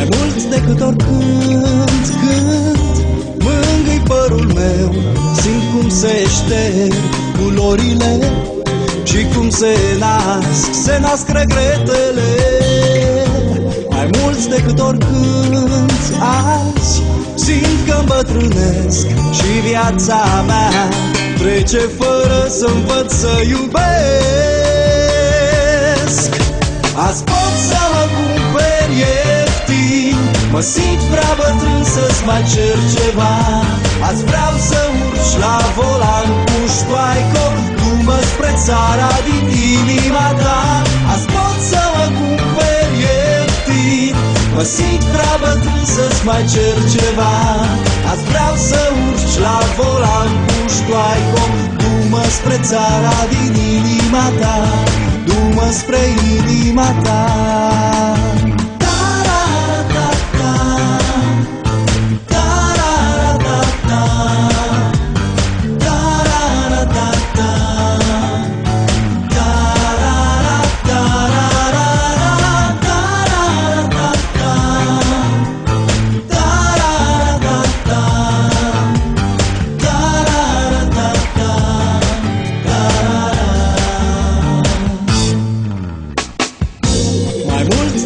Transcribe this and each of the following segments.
Mai mult decât oricând, când mângâi părul meu, simt cum se șterg culorile și cum se nasc regretele. Mai mult decât oricând azi, simt că îmbătrânesc și viața mea trece fără să-mi văd să iubesc. Azi pot să mă cumperi ieftin, mă simt prea bătrân să-ți mai cer ceva. Azi vreau să urci la volan cu ștoaico, du-mă spre țara din inima ta. Azi pot să mă cumperi ieftin, mă simt prea bătrân să-ți mai cer ceva. Azi vreau să urci la volan cu ștoaico, du-mă spre țara din inima ta, du-mă spre inima ta.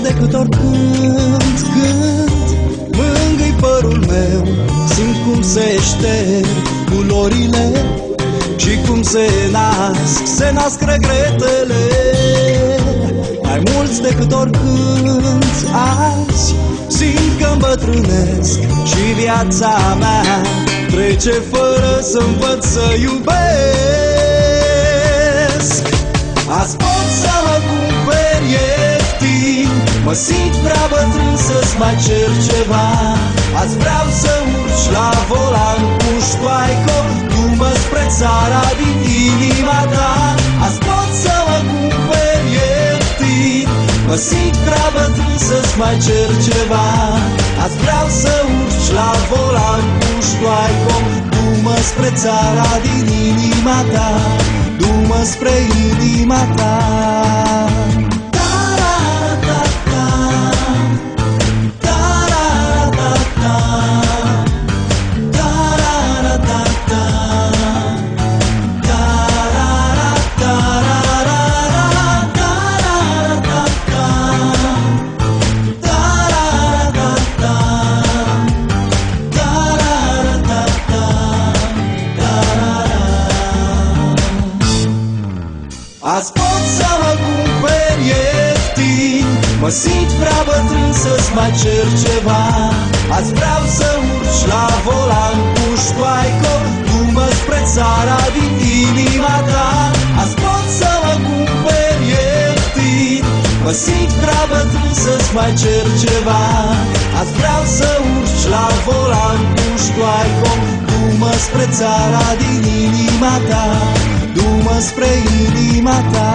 Decât oricând, când mângâi părul meu, simt cum se șterg culorile și cum se nasc regretele. Mai mult decât oricând azi, simt că îmbătrânesc și viața mea trece fără să-mi văd să iubesc. Azi pot să mă cumperi ieftin, mă simt prea bătrân să-ți mai cer ceva. Azi vreau să urci la volan cu ștoaico, du-mă spre țara din inima ta. Azi pot să mă cumperi ieftin, mă simt prea bătrân să-ți mai cer ceva. Azi vreau să urci la volan cu ștoaico, du-mă spre țara din inima ta, du-mă spre inima ta. Azi pot să mă cumperi ieftin, mă simt prea bătrân să-ți mai cer ceva. Azi vreau să urci la volan cu ștoaico, du-mă spre țara din inima ta. Azi pot să mă cumperi ieftin, mă simt prea bătrân să-ți mai cer ceva. Azi vreau să urci la volan cu ștoaico, du-mă spre țara din inima ta, du-mă spre inima ta.